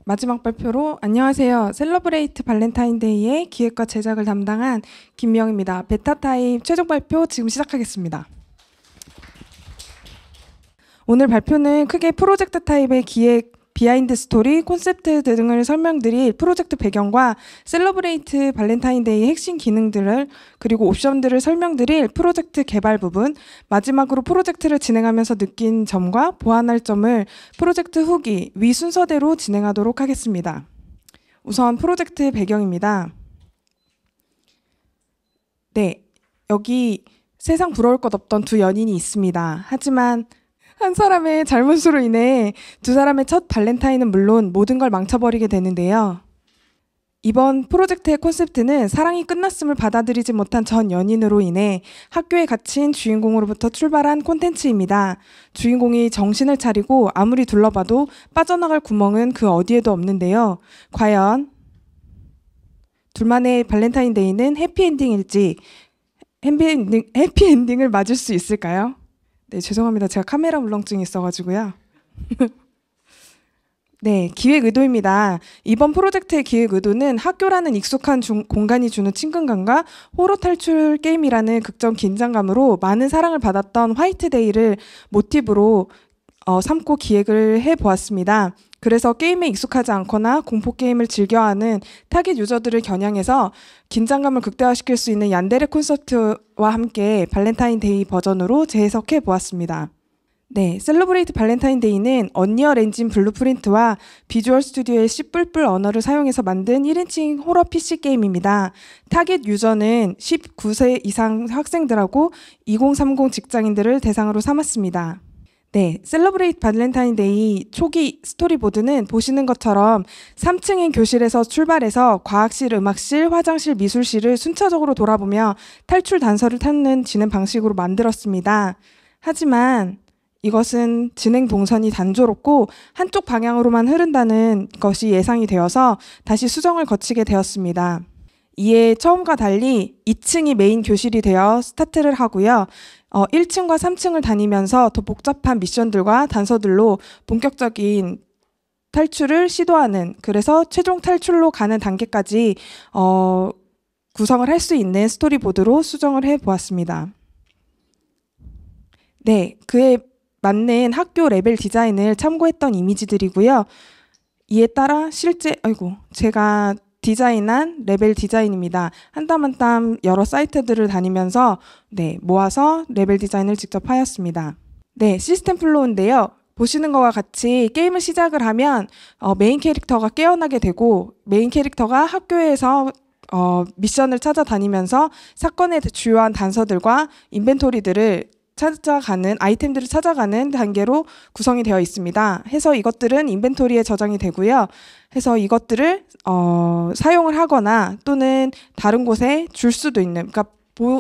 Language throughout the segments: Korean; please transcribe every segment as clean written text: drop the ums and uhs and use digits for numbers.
마지막 발표로 안녕하세요. 셀러브레이트 발렌타인데이의 기획과 제작을 담당한 김명입니다. 베타 타입 최종 발표 지금 시작하겠습니다. 오늘 발표는 크게 프로젝트 타입의 기획, 비하인드 스토리, 콘셉트 등을 설명드릴 프로젝트 배경과 셀러브레이트 발렌타인데이의 핵심 기능들을 그리고 옵션들을 설명드릴 프로젝트 개발 부분, 마지막으로 프로젝트를 진행하면서 느낀 점과 보완할 점을 프로젝트 후기, 위 순서대로 진행하도록 하겠습니다. 우선 프로젝트 배경입니다. 네, 여기 세상 부러울 것 없던 두 연인이 있습니다. 하지만 한 사람의 잘못으로 인해 두 사람의 첫 발렌타인은 물론 모든 걸 망쳐버리게 되는데요. 이번 프로젝트의 콘셉트는 사랑이 끝났음을 받아들이지 못한 전 연인으로 인해 학교에 갇힌 주인공으로부터 출발한 콘텐츠입니다. 주인공이 정신을 차리고 아무리 둘러봐도 빠져나갈 구멍은 그 어디에도 없는데요. 과연 둘만의 발렌타인데이는 해피엔딩일지 해피엔딩을 맞을 수 있을까요? 네, 죄송합니다. 제가 카메라 울렁증이 있어가지고요. 네, 기획 의도입니다. 이번 프로젝트의 기획 의도는 학교라는 익숙한 공간이 주는 친근감과 호러 탈출 게임이라는 극적 긴장감으로 많은 사랑을 받았던 화이트데이를 모티브로 삼고 기획을 해보았습니다. 그래서 게임에 익숙하지 않거나 공포게임을 즐겨하는 타깃 유저들을 겨냥해서 긴장감을 극대화시킬 수 있는 얀데레 콘서트와 함께 발렌타인데이 버전으로 재해석해 보았습니다. 네, 셀러브레이트 발렌타인데이는 언리얼 엔진 블루프린트와 비주얼 스튜디오의 C++ 언어를 사용해서 만든 1인칭 호러 PC 게임입니다. 타깃 유저는 19세 이상 학생들하고 2030 직장인들을 대상으로 삼았습니다. 네, 셀러브레이트 발렌타인데이 초기 스토리보드는 보시는 것처럼 3층인 교실에서 출발해서 과학실, 음악실, 화장실, 미술실을 순차적으로 돌아보며 탈출 단서를 찾는 진행 방식으로 만들었습니다. 하지만 이것은 진행 동선이 단조롭고 한쪽 방향으로만 흐른다는 것이 예상이 되어서 다시 수정을 거치게 되었습니다. 이에 처음과 달리 2층이 메인 교실이 되어 스타트를 하고요. 1층과 3층을 다니면서 더 복잡한 미션들과 단서들로 본격적인 탈출을 시도하는, 그래서 최종 탈출로 가는 단계까지 구성을 할 수 있는 스토리보드로 수정을 해보았습니다. 네, 그에 맞는 학교 레벨 디자인을 참고했던 이미지들이고요. 이에 따라 제가 디자인한 레벨 디자인입니다. 한 땀 한 땀 여러 사이트들을 다니면서 모아서 레벨 디자인을 직접 하였습니다. 네, 시스템 플로우인데요. 보시는 것과 같이 게임을 시작을 하면 메인 캐릭터가 깨어나게 되고 메인 캐릭터가 학교에서 미션을 찾아다니면서 사건의 주요한 단서들과 인벤토리들을 아이템들을 찾아가는 단계로 구성이 되어 있습니다. 해서 이것들은 인벤토리에 저장이 되고요. 해서 이것들을 사용을 하거나 또는 다른 곳에 줄 수도 있는, 그러니까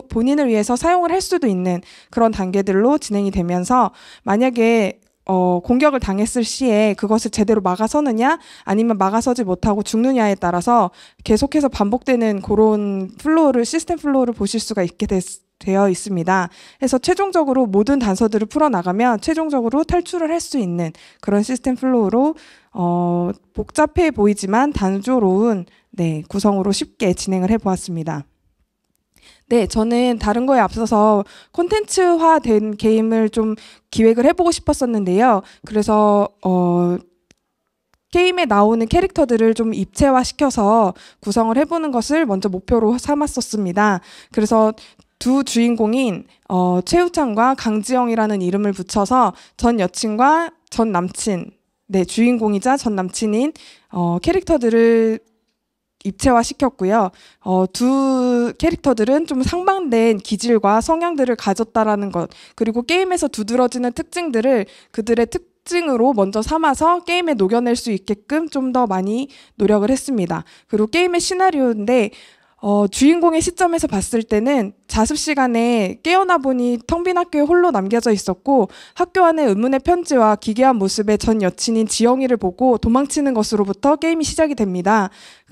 본인을 위해서 사용을 할 수도 있는 그런 단계들로 진행이 되면서 만약에 공격을 당했을 시에 그것을 제대로 막아서느냐 아니면 막아서지 못하고 죽느냐에 따라서 계속해서 반복되는 그런 시스템 플로우를 보실 수가 되어 있습니다. 해서 최종적으로 모든 단서들을 풀어나가면 최종적으로 탈출을 할 수 있는 그런 시스템 플로우로 복잡해 보이지만 단조로운 구성으로 쉽게 진행을 해보았습니다. 네, 저는 다른 거에 앞서서 콘텐츠화된 게임을 좀 기획을 해보고 싶었었는데요. 그래서 게임에 나오는 캐릭터들을 좀 입체화시켜서 구성을 해보는 것을 먼저 목표로 삼았었습니다. 그래서 두 주인공인 최우찬과 강지영이라는 이름을 붙여서 전 여친과 전 남친, 주인공이자 전 남친인 캐릭터들을 입체화시켰고요. 두 캐릭터들은 좀 상반된 기질과 성향들을 가졌다라는 것, 그리고 게임에서 두드러지는 특징들을 그들의 특징으로 먼저 삼아서 게임에 녹여낼 수 있게끔 좀 더 많이 노력을 했습니다. 그리고 게임의 시나리오인데 주인공의 시점에서 봤을 때는 자습 시간에 깨어나 보니 텅 빈 학교에 홀로 남겨져 있었고 학교 안에 의문의 편지와 기괴한 모습의 전 여친인 지영이를 보고 도망치는 것으로부터 게임이 시작이 됩니다.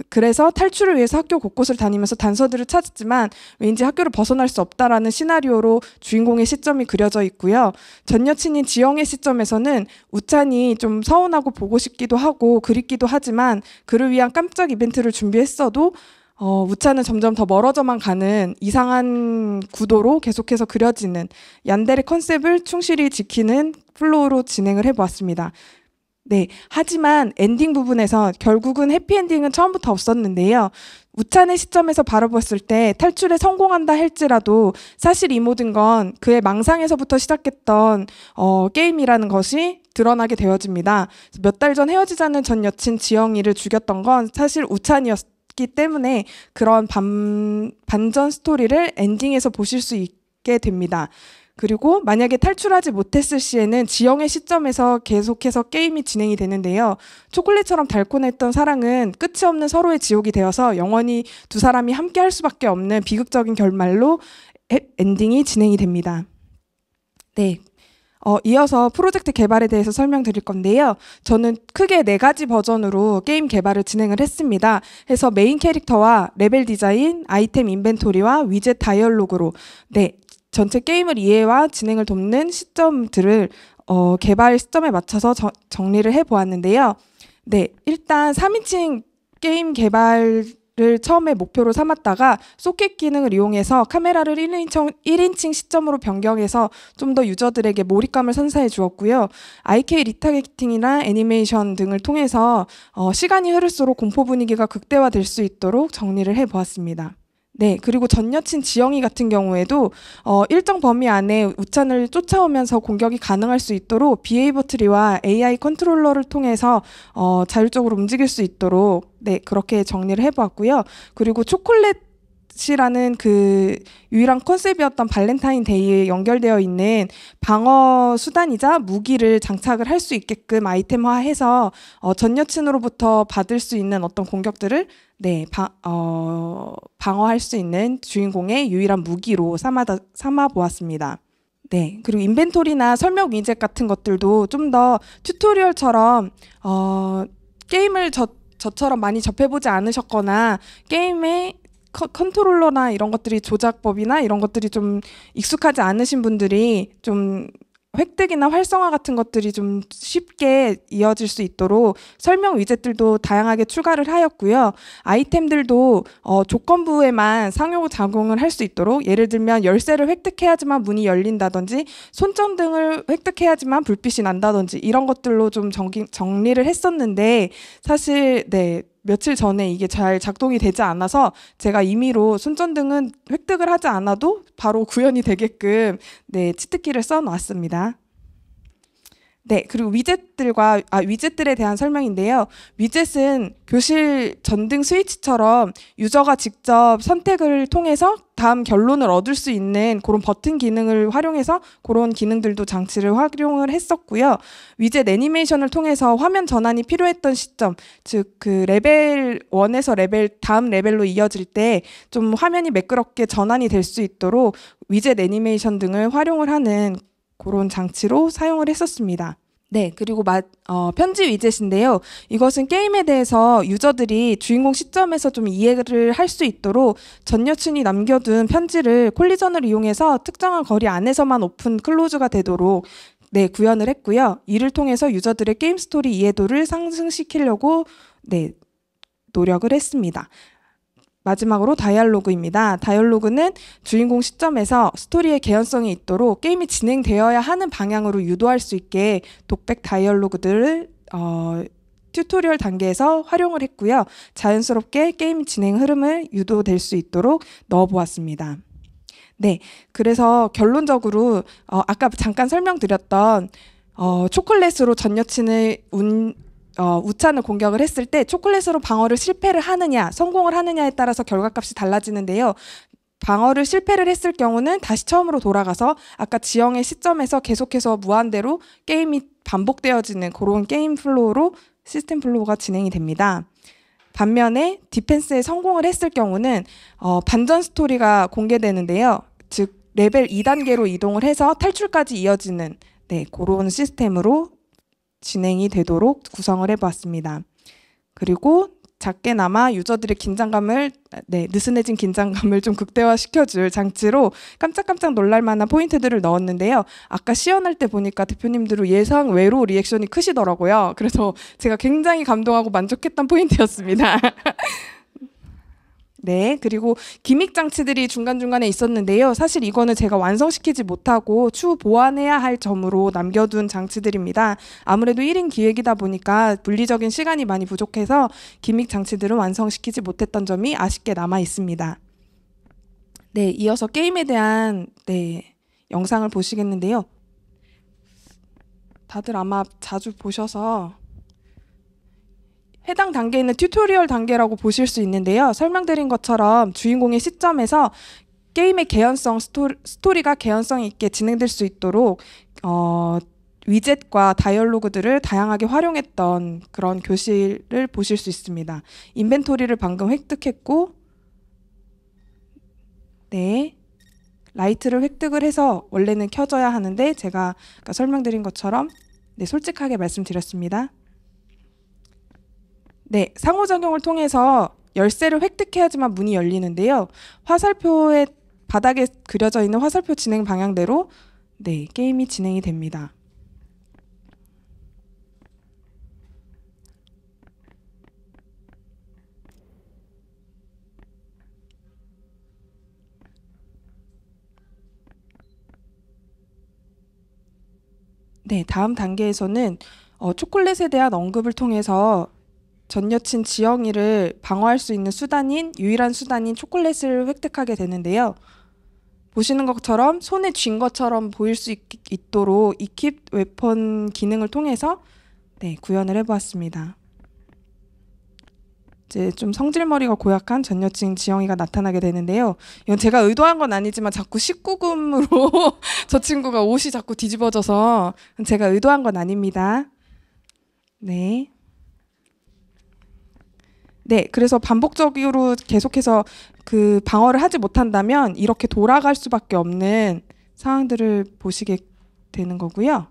그래서 탈출을 위해서 학교 곳곳을 다니면서 단서들을 찾았지만 왠지 학교를 벗어날 수 없다라는 시나리오로 주인공의 시점이 그려져 있고요. 전 여친인 지영의 시점에서는 우찬이 좀 서운하고 보고 싶기도 하고 그립기도 하지만 그를 위한 깜짝 이벤트를 준비했어도 우차는 점점 더 멀어져만 가는 이상한 구도로 계속해서 그려지는 얀데레 컨셉을 충실히 지키는 플로우로 진행을 해보았습니다. 네, 하지만 엔딩 부분에서 결국은 해피엔딩은 처음부터 없었는데요. 우찬의 시점에서 바라봤을 때 탈출에 성공한다 할지라도 사실 이 모든 건 그의 망상에서부터 시작했던 게임이라는 것이 드러나게 되어집니다. 몇 달 전 헤어지자는 전 여친 지영이를 죽였던 건 사실 우찬이었기 때문에 그런 반전 스토리를 엔딩에서 보실 수 있게 됩니다. 그리고 만약에 탈출하지 못했을 시에는 지영의 시점에서 계속해서 게임이 진행이 되는데요. 초콜릿처럼 달콤했던 사랑은 끝이 없는 서로의 지옥이 되어서 영원히 두 사람이 함께 할 수밖에 없는 비극적인 결말로 엔딩이 진행이 됩니다. 네. 이어서 프로젝트 개발에 대해서 설명드릴 건데요. 저는 크게 4가지 버전으로 게임 개발을 진행을 했습니다. 해서 메인 캐릭터와 레벨 디자인, 아이템 인벤토리와 위젯 다이얼로그로 전체 게임을 이해와 진행을 돕는 시점들을 개발 시점에 맞춰서 정리를 해보았는데요. 네, 일단 3인칭 게임 개발을 처음에 목표로 삼았다가 소켓 기능을 이용해서 카메라를 1인칭 시점으로 변경해서 좀 더 유저들에게 몰입감을 선사해 주었고요. IK 리타게팅이나 애니메이션 등을 통해서 시간이 흐를수록 공포 분위기가 극대화될 수 있도록 정리를 해보았습니다. 네, 그리고 전 여친 지영이 같은 경우에도 일정 범위 안에 우찬을 쫓아오면서 공격이 가능할 수 있도록 비헤이버 트리와 AI 컨트롤러를 통해서 자율적으로 움직일 수 있도록 그렇게 정리를 해보았고요. 그리고 초콜릿이라는 그 유일한 컨셉이었던 발렌타인데이에 연결되어 있는 방어 수단이자 무기를 장착을 할 수 있게끔 아이템화해서 전 여친으로부터 받을 수 있는 어떤 공격들을 방어할 수 있는 주인공의 유일한 무기로 삼아 보았습니다. 네, 그리고 인벤토리나 설명 위젯 같은 것들도 좀 더 튜토리얼처럼 게임을 저처럼 많이 접해보지 않으셨거나 게임의 컨트롤러나 이런 것들이 조작법이나 이런 것들이 좀 익숙하지 않으신 분들이 좀 획득이나 활성화 같은 것들이 좀 쉽게 이어질 수 있도록 설명 위젯들도 다양하게 추가를 하였고요. 아이템들도 조건부에만 상호작용을 할 수 있도록 예를 들면 열쇠를 획득해야지만 문이 열린다든지 손전등을 획득해야지만 불빛이 난다든지 이런 것들로 좀 정리를 했었는데 사실 며칠 전에 이게 잘 작동이 되지 않아서 제가 임의로 손전등은 획득을 하지 않아도 바로 구현이 되게끔 치트키를 써놨습니다. 네, 그리고 위젯들에 대한 설명인데요. 위젯은 교실 전등 스위치처럼 유저가 직접 선택을 통해서 다음 결론을 얻을 수 있는 그런 버튼 기능을 활용해서 그런 기능들도 장치를 활용을 했었고요. 위젯 애니메이션을 통해서 화면 전환이 필요했던 시점, 즉 그 레벨 1에서 다음 레벨로 이어질 때 좀 화면이 매끄럽게 전환이 될 수 있도록 위젯 애니메이션 등을 활용을 하는 그런 장치로 사용을 했었습니다. 네, 그리고 편지 위젯인데요. 이것은 게임에 대해서 유저들이 주인공 시점에서 좀 이해를 할 수 있도록 전 여친이 남겨둔 편지를 콜리전을 이용해서 특정한 거리 안에서만 오픈 클로즈가 되도록 구현을 했고요. 이를 통해서 유저들의 게임 스토리 이해도를 상승시키려고 노력을 했습니다. 마지막으로 다이얼로그입니다. 다이얼로그는 주인공 시점에서 스토리의 개연성이 있도록 게임이 진행되어야 하는 방향으로 유도할 수 있게 독백 다이얼로그들을 튜토리얼 단계에서 활용을 했고요. 자연스럽게 게임 진행 흐름을 유도될 수 있도록 넣어보았습니다. 네, 그래서 결론적으로 아까 잠깐 설명드렸던 초콜릿으로 전 여친을 우찬을 공격을 했을 때 초콜릿으로 방어를 실패를 하느냐 성공을 하느냐에 따라서 결과값이 달라지는데요. 방어를 실패를 했을 경우는 다시 처음으로 돌아가서 아까 지영의 시점에서 계속해서 무한대로 게임이 반복되어지는 그런 게임 플로우로 시스템 플로우가 진행이 됩니다. 반면에 디펜스에 성공을 했을 경우는 반전 스토리가 공개되는데요. 즉 레벨 2단계로 이동을 해서 탈출까지 이어지는 그런 시스템으로 진행이 되도록 구성을 해보았습니다. 그리고 작게나마 유저들의 긴장감을 느슨해진 긴장감을 좀 극대화시켜줄 장치로 깜짝깜짝 놀랄만한 포인트들을 넣었는데요. 아까 시연할 때 보니까 대표님들은 예상 외로 리액션이 크시더라고요. 그래서 제가 굉장히 감동하고 만족했던 포인트였습니다. 네, 그리고 기믹 장치들이 중간중간에 있었는데요. 사실 이거는 제가 완성시키지 못하고 추후 보완해야 할 점으로 남겨둔 장치들입니다. 아무래도 1인 기획이다 보니까 물리적인 시간이 많이 부족해서 기믹 장치들은 완성시키지 못했던 점이 아쉽게 남아 있습니다. 네, 이어서 게임에 대한 영상을 보시겠는데요. 다들 아마 자주 보셔서 해당 단계는 튜토리얼 단계라고 보실 수 있는데요. 설명드린 것처럼 주인공의 시점에서 게임의 개연성, 스토리가 개연성 있게 진행될 수 있도록 위젯과 다이얼로그들을 다양하게 활용했던 그런 교실을 보실 수 있습니다. 인벤토리를 방금 획득했고 라이트를 획득을 해서 원래는 켜져야 하는데 제가 아까 설명드린 것처럼 솔직하게 말씀드렸습니다. 상호작용을 통해서 열쇠를 획득해야지만 문이 열리는데요. 화살표의 바닥에 그려져 있는 화살표 진행 방향대로 게임이 진행이 됩니다. 다음 단계에서는 초콜릿에 대한 언급을 통해서 전 여친 지영이를 방어할 수 있는 유일한 수단인 초콜릿을 획득하게 되는데요. 보시는 것처럼 손에 쥔 것처럼 보일 수 있도록 이킵 웨폰 기능을 통해서 구현을 해보았습니다. 이제 좀 성질머리가 고약한 전 여친 지영이가 나타나게 되는데요. 이건 제가 의도한 건 아니지만 자꾸 19금으로 저 친구가 옷이 자꾸 뒤집어져서 제가 의도한 건 아닙니다. 그래서 반복적으로 계속해서 그 방어를 하지 못한다면 이렇게 돌아갈 수밖에 없는 상황들을 보시게 되는 거고요.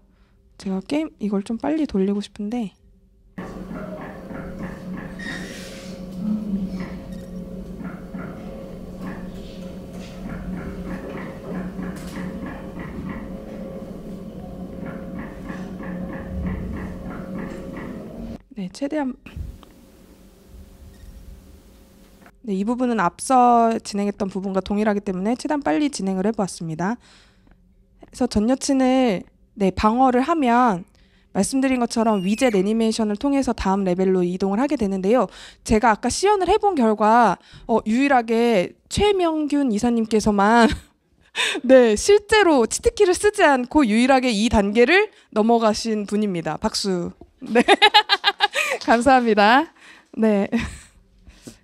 제가 이걸 좀 빨리 돌리고 싶은데 최대한 이 부분은 앞서 진행했던 부분과 동일하기 때문에 최대한 빨리 진행을 해보았습니다. 그래서 전 여친을 방어를 하면 말씀드린 것처럼 위젯 애니메이션을 통해서 다음 레벨로 이동을 하게 되는데요. 제가 아까 시연을 해본 결과 유일하게 최명균 이사님께서만 실제로 치트키를 쓰지 않고 유일하게 이 단계를 넘어가신 분입니다. 박수. 감사합니다.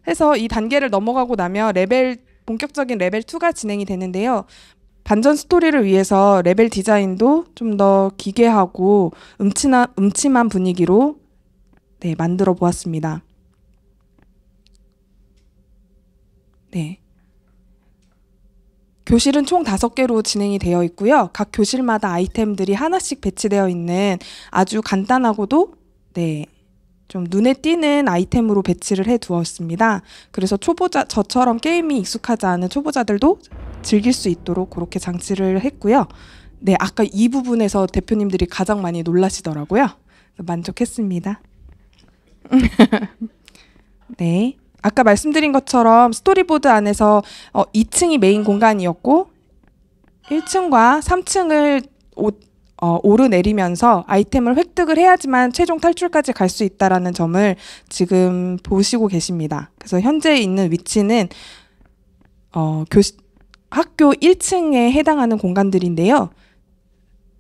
해서 이 단계를 넘어가고 나면 본격적인 레벨 2가 진행이 되는데요. 반전 스토리를 위해서 레벨 디자인도 좀 더 기괴하고 음침한 분위기로 만들어 보았습니다. 교실은 총 5개로 진행이 되어 있고요. 각 교실마다 아이템들이 하나씩 배치되어 있는 아주 간단하고도 좀 눈에 띄는 아이템으로 배치를 해두었습니다. 그래서 저처럼 게임이 익숙하지 않은 초보자들도 즐길 수 있도록 그렇게 장치를 했고요. 아까 이 부분에서 대표님들이 가장 많이 놀라시더라고요. 만족했습니다. 아까 말씀드린 것처럼 스토리보드 안에서 2층이 메인 공간이었고 1층과 3층을 오르내리면서 아이템을 획득을 해야지만 최종 탈출까지 갈 수 있다는 점을 지금 보시고 계십니다. 그래서 현재 있는 위치는 학교 1층에 해당하는 공간들인데요.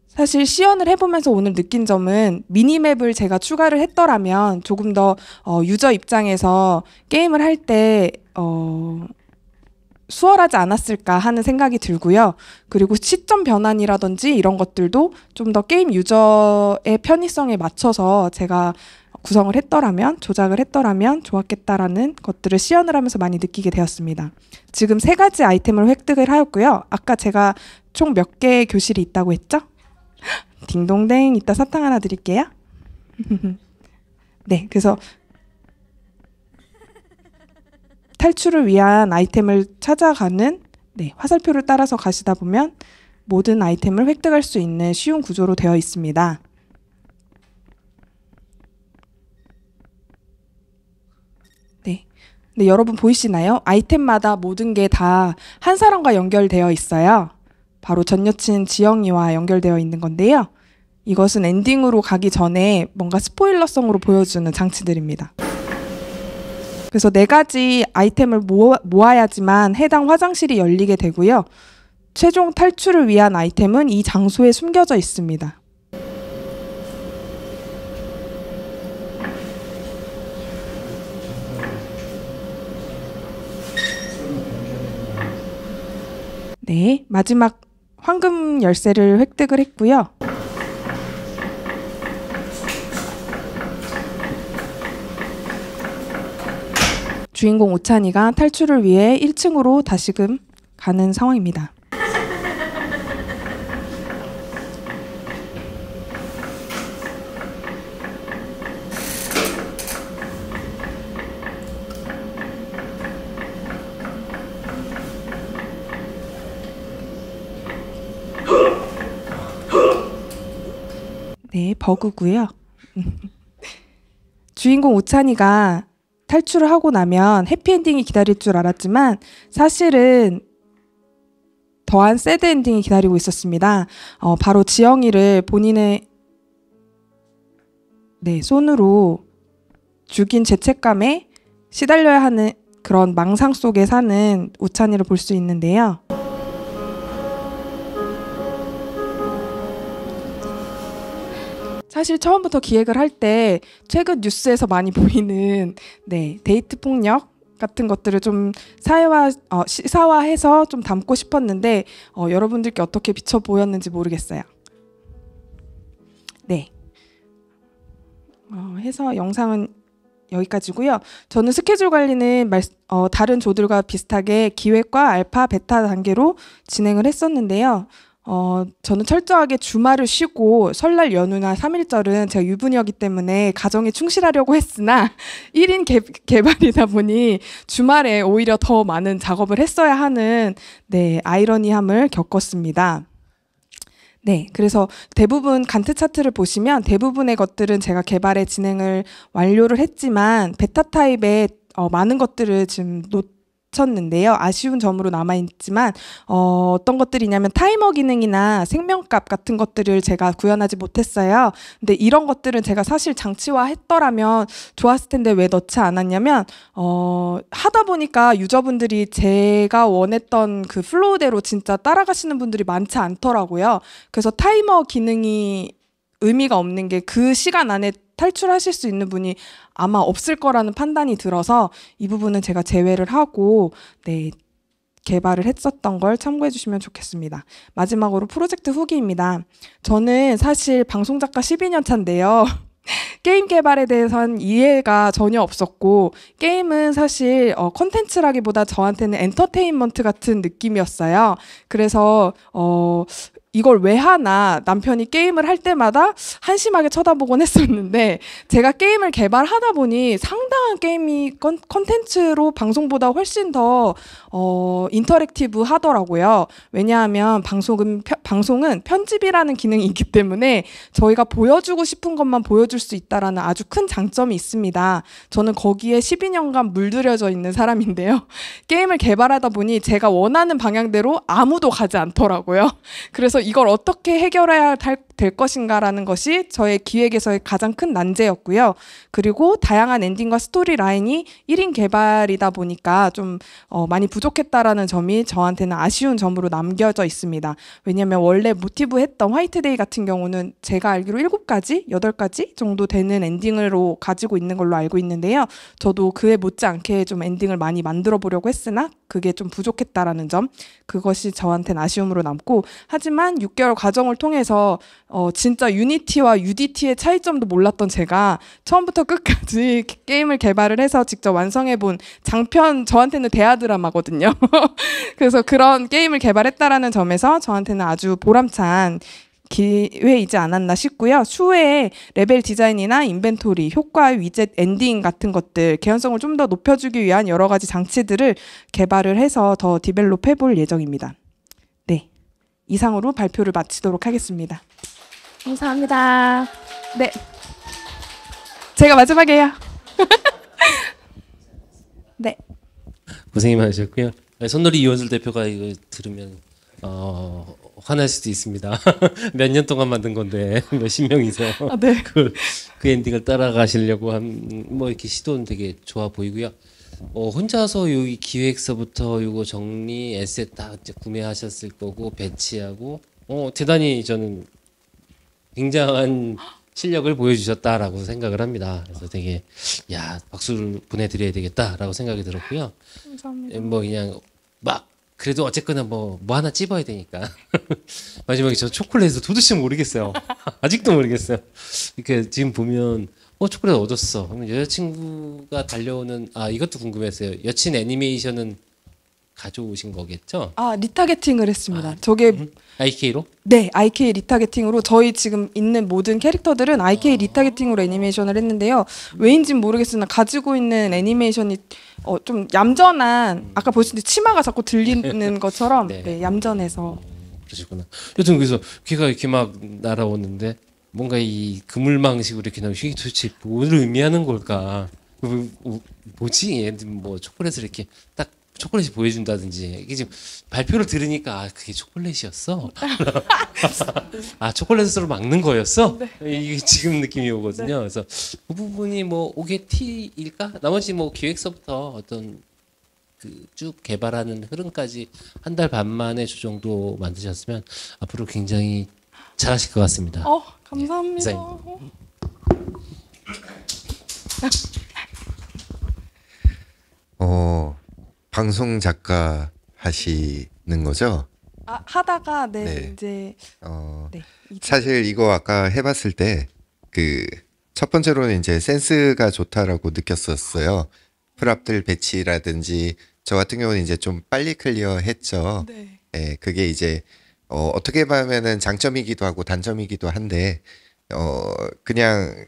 사실 시연을 해보면서 오늘 느낀 점은 미니맵을 제가 추가를 했더라면 조금 더 유저 입장에서 게임을 할 때 수월하지 않았을까 하는 생각이 들고요. 그리고 시점 변환이라든지 이런 것들도 좀 더 게임 유저의 편의성에 맞춰서 제가 구성을 했더라면, 조작을 했더라면 좋았겠다라는 것들을 시연을 하면서 많이 느끼게 되었습니다. 지금 3가지 아이템을 획득을 하였고요. 아까 제가 총 몇 개의 교실이 있다고 했죠? 딩동댕, 이따 사탕 하나 드릴게요. 네, 그래서 탈출을 위한 아이템을 찾아가는 화살표를 따라서 가시다 보면 모든 아이템을 획득할 수 있는 쉬운 구조로 되어 있습니다. 네, 여러분 보이시나요? 아이템마다 모든 게 다 한 사람과 연결되어 있어요. 바로 전 여친 지영이와 연결되어 있는 건데요. 이것은 엔딩으로 가기 전에 뭔가 스포일러성으로 보여주는 장치들입니다. 그래서 4가지 아이템을 모아야지만 해당 화장실이 열리게 되고요. 최종 탈출을 위한 아이템은 이 장소에 숨겨져 있습니다. 네, 마지막 황금 열쇠를 획득을 했고요. 주인공 오찬이가 탈출을 위해 1층으로 다시금 가는 상황입니다. 네, 버그고요. 주인공 오찬이가 탈출을 하고 나면 해피엔딩이 기다릴 줄 알았지만 사실은 더한 새드 엔딩이 기다리고 있었습니다. 바로 지영이를 본인의 손으로 죽인 죄책감에 시달려야 하는 그런 망상 속에 사는 오찬이를 볼 수 있는데요. 사실 처음부터 기획을 할 때 최근 뉴스에서 많이 보이는 데이트 폭력 같은 것들을 좀 시사화해서 좀 담고 싶었는데 여러분들께 어떻게 비춰 보였는지 모르겠어요. 네. 해서 영상은 여기까지고요. 저는 스케줄 관리는 다른 조들과 비슷하게 기획과 알파, 베타 단계로 진행을 했었는데요. 저는 철저하게 주말을 쉬고 설날 연휴나 3일절은 제가 유부녀이기 때문에 가정에 충실하려고 했으나 1인 개발이다 보니 주말에 오히려 더 많은 작업을 했어야 하는 아이러니함을 겪었습니다. 네, 그래서 대부분 간트 차트를 보시면 대부분의 것들은 제가 개발에 진행을 완료를 했지만 베타 타입의 많은 것들을 지금 놓쳤는데요. 아쉬운 점으로 남아있지만 어떤 것들이냐면 타이머 기능이나 생명값 같은 것들을 제가 구현하지 못했어요. 근데 이런 것들은 제가 사실 장치화했더라면 좋았을 텐데 왜 넣지 않았냐면 하다 보니까 유저분들이 제가 원했던 그 플로우대로 진짜 따라가시는 분들이 많지 않더라고요. 그래서 타이머 기능이 의미가 없는 게 그 시간 안에 탈출하실 수 있는 분이 아마 없을 거라는 판단이 들어서 이 부분은 제가 제외를 하고 개발을 했었던 걸 참고해 주시면 좋겠습니다. 마지막으로 프로젝트 후기입니다. 저는 사실 방송작가 12년 차인데요. 게임 개발에 대해서는 이해가 전혀 없었고 게임은 사실 콘텐츠라기보다 저한테는 엔터테인먼트 같은 느낌이었어요. 그래서 이걸 왜 하나 남편이 게임을 할 때마다 한심하게 쳐다보곤 했었는데 제가 게임을 개발하다 보니 상당한 게임이 콘텐츠로 방송보다 훨씬 더 인터랙티브 하더라고요. 왜냐하면 방송은 편집이라는 기능이 있기 때문에 저희가 보여주고 싶은 것만 보여줄 수 있다라는 아주 큰 장점이 있습니다. 저는 거기에 12년간 물들여져 있는 사람인데요. 게임을 개발하다 보니 제가 원하는 방향대로 아무도 가지 않더라고요. 그래서 이걸 어떻게 해결해야 될 것인가라는 것이 저의 기획에서의 가장 큰 난제였고요. 그리고 다양한 엔딩과 스토리 라인이 1인 개발이다 보니까 좀 많이 부족했다라는 점이 저한테는 아쉬운 점으로 남겨져 있습니다. 왜냐하면 원래 모티브 했던 화이트데이 같은 경우는 제가 알기로 7가지, 8가지 정도 되는 엔딩으로 가지고 있는 걸로 알고 있는데요. 저도 그에 못지않게 좀 엔딩을 많이 만들어 보려고 했으나 그게 좀 부족했다라는 점, 그것이 저한테는 아쉬움으로 남고, 하지만 한 6개월 과정을 통해서 진짜 유니티와 UDT의 차이점도 몰랐던 제가 처음부터 끝까지 게임을 개발을 해서 직접 완성해본 장편, 저한테는 대하 드라마거든요. 그래서 그런 게임을 개발했다라는 점에서 저한테는 아주 보람찬 기회이지 않았나 싶고요. 추후에 레벨 디자인이나 인벤토리, 효과, 위젯, 엔딩 같은 것들 개연성을 좀 더 높여주기 위한 여러 가지 장치들을 개발을 해서 더 디벨롭 해볼 예정입니다. 네, 이상으로 발표를 마치도록 하겠습니다. 감사합니다. 네, 제가 마지막이에요. 네. 고생이 많으셨고요. 손놀이 이원술 대표가 이거 들으면 화날 수도 있습니다. 몇 년 동안 만든 건데 몇십 명이서 네. 그 엔딩을 따라가시려고 한 뭐 이렇게 시도는 되게 좋아 보이고요. 혼자서 여기 기획서부터 요거 정리, 에셋 다 이제 구매하셨을 거고 배치하고 대단히 저는 굉장한 실력을 보여주셨다라고 생각을 합니다. 그래서 되게 박수를 보내드려야 되겠다라고 생각이 들었고요. 감사합니다. 뭐 그냥 막 그래도 어쨌거나 뭐 하나 찝어야 되니까 마지막에 저 초콜릿을 도대체 모르겠어요. 아직도 모르겠어요. 이렇게 지금 보면 초콜릿 얻었어. 그러면 여자친구가 달려오는 이것도 궁금했어요. 여친 애니메이션은 가져오신 거겠죠? 리타게팅을 했습니다. 저게 IK로? 네, IK 리타게팅으로 저희 지금 있는 모든 캐릭터들은 IK 리타게팅으로 애니메이션을 했는데요. 왜인지는 모르겠으나 가지고 있는 애니메이션이 좀 얌전한 아까 보셨는데 치마가 자꾸 들리는 것처럼 네, 얌전해서 그러시구나. 여튼 그래서 걔가 이렇게 막 날아오는데 뭔가 이 그물망식으로 이렇게 나오고 이게 도대체 뭘 의미하는 걸까? 뭐지? 얘 뭐 초콜릿을 이렇게 딱 초콜릿이 보여준다든지 이게 지금 발표를 들으니까 그게 초콜릿이었어. 초콜릿으로 막는 거였어. 네. 이게 지금 느낌이 오거든요. 네. 그래서 그 부분이 뭐 오게티일까? 나머지 뭐 기획서부터 어떤 그 쭉 개발하는 흐름까지 한 달 반 만에 저 정도 만드셨으면 앞으로 굉장히 잘하실 것 같습니다. 감사합니다. 방송 작가 하시는 거죠? 하다가 네. 이제 네. 사실 이거 아까 해봤을 때 그 첫 번째로는 이제 센스가 좋다라고 느꼈었어요. 프랍들 배치라든지 저 같은 경우는 이제 좀 빨리 클리어했죠. 네. 네, 그게 이제 어떻게 보면은 장점이기도 하고 단점이기도 한데 그냥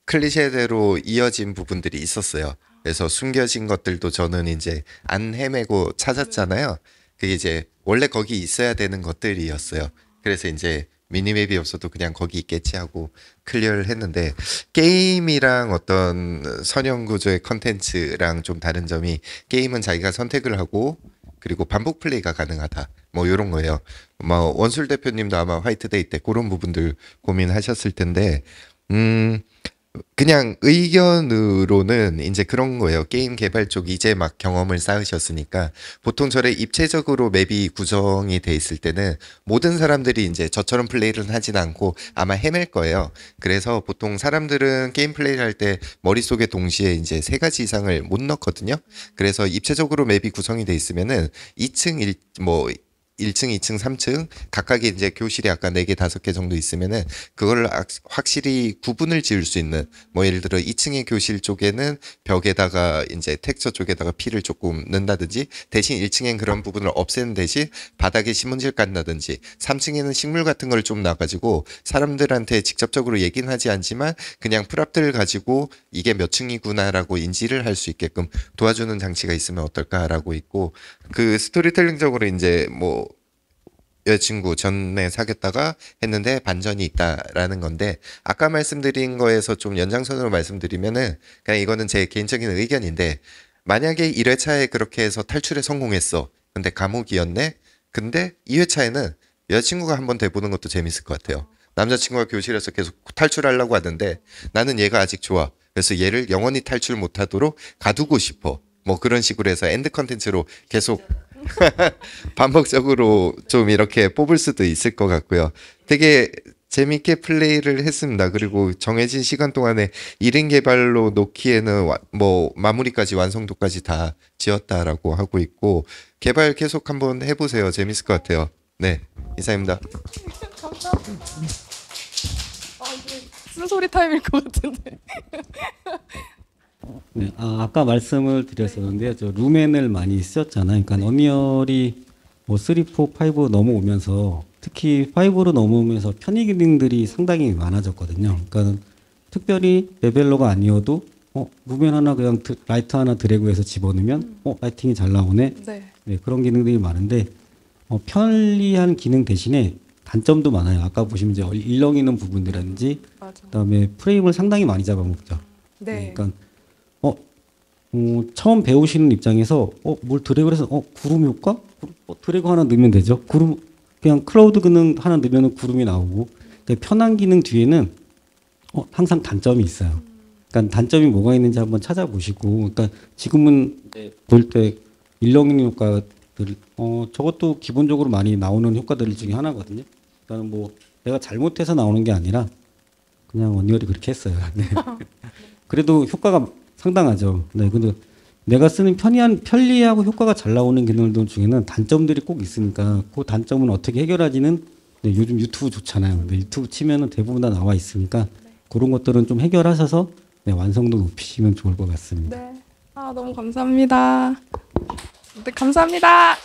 클리셰대로 이어진 부분들이 있었어요. 그래서 숨겨진 것들도 저는 이제 안 헤매고 찾았잖아요. 그게 이제 원래 거기 있어야 되는 것들이었어요. 그래서 이제 미니맵이 없어도 그냥 거기 있겠지 하고 클리어를 했는데 게임이랑 어떤 선형 구조의 컨텐츠랑 좀 다른 점이 게임은 자기가 선택을 하고 그리고 반복 플레이가 가능하다. 뭐 이런 거예요. 원술 대표님도 아마 화이트데이 때 그런 부분들 고민하셨을 텐데 그냥 의견으로는 이제 그런 거예요. 게임 개발 쪽 이제 막 경험을 쌓으셨으니까 보통 저래 입체적으로 맵이 구성이 돼 있을 때는 모든 사람들이 이제 저처럼 플레이를 하진 않고 아마 헤맬 거예요. 그래서 보통 사람들은 게임 플레이를 할 때 머릿속에 동시에 이제 3가지 이상을 못 넣거든요. 그래서 입체적으로 맵이 구성이 돼 있으면은 2층 1층, 2층, 3층 각각의 이제 교실이 아까 4개, 5개 정도 있으면은 그걸 확실히 구분을 지을 수 있는 뭐 예를 들어 2층의 교실 쪽에는 벽에다가 이제 텍스처 쪽에다가 필을 조금 넣는다든지 대신 1층엔 그런 부분을 없애는 대신 바닥에 신문지를 깐다든지 3층에는 식물 같은 걸 좀 놔가지고 사람들한테 직접적으로 얘기는 하지 않지만 그냥 프랍들을 가지고 이게 몇 층이구나라고 인지를 할 수 있게끔 도와주는 장치가 있으면 어떨까라고 있고 그 스토리텔링적으로 이제 뭐 여자친구 전에 사귀었다가 했는데 반전이 있다라는 건데 아까 말씀드린 거에서 좀 연장선으로 말씀드리면은 그냥 이거는 제 개인적인 의견인데 만약에 1회차에 그렇게 해서 탈출에 성공했어. 근데 감옥이었네. 근데 2회차에는 여자친구가 한번 돼보는 것도 재밌을 것 같아요. 남자친구가 교실에서 계속 탈출하려고 하는데 나는 얘가 아직 좋아. 그래서 얘를 영원히 탈출 못하도록 가두고 싶어. 뭐 그런 식으로 해서 엔드 컨텐츠로 계속 반복적으로 좀 이렇게 뽑을 수도 있을 것 같고요. 되게 재밌게 플레이를 했습니다. 그리고 정해진 시간 동안에 1인 개발로 놓기에는 뭐 마무리까지 완성도까지 다 지었다라고 하고 있고 개발 계속 한번 해보세요. 재밌을 것 같아요. 네, 이상입니다. 감사합니다. 이게 쓴소리 타임일 것 같은데. 네, 아까 말씀을 드렸었는데요. 저 루멘을 많이 쓰셨잖아요. 그러니까 언리얼이 뭐 3, 4, 5 넘어오면서 특히 5로 넘어오면서 편의 기능들이 상당히 많아졌거든요. 그러니까 특별히 레벨러가 아니어도 루멘 하나 그냥 라이트 하나 드래그해서 집어넣으면 라이팅이 잘 나오네. 네. 네, 그런 기능들이 많은데 편리한 기능 대신에 단점도 많아요. 아까 보시면 이제 일렁이는 부분이라든지 맞아. 그다음에 프레임을 상당히 많이 잡아먹죠. 네. 그러니까 처음 배우시는 입장에서 뭘 드래그를 해서 구름 효과? 드래그 하나 넣으면 되죠. 구름 그냥 클라우드 기능 하나 넣으면 구름이 나오고 그러니까 편한 기능 뒤에는 항상 단점이 있어요. 그러니까 단점이 뭐가 있는지 한번 찾아보시고 그러니까 지금은 볼 때 일렁이는 효과들 저것도 기본적으로 많이 나오는 효과들 중에 하나거든요. 그러니까 뭐 내가 잘못해서 나오는 게 아니라 그냥 언리얼이 그렇게 했어요. 네. 그래도 효과가 상당하죠. 네, 근데 내가 쓰는 편리하고 효과가 잘 나오는 기능들 중에는 단점들이 꼭 있으니까 그 단점은 어떻게 해결하지는 네, 요즘 유튜브 좋잖아요. 네, 유튜브 치면은 대부분 다 나와 있으니까 그런 것들은 좀 해결하셔서 네, 완성도 높이시면 좋을 것 같습니다. 네. 너무 감사합니다. 네, 감사합니다.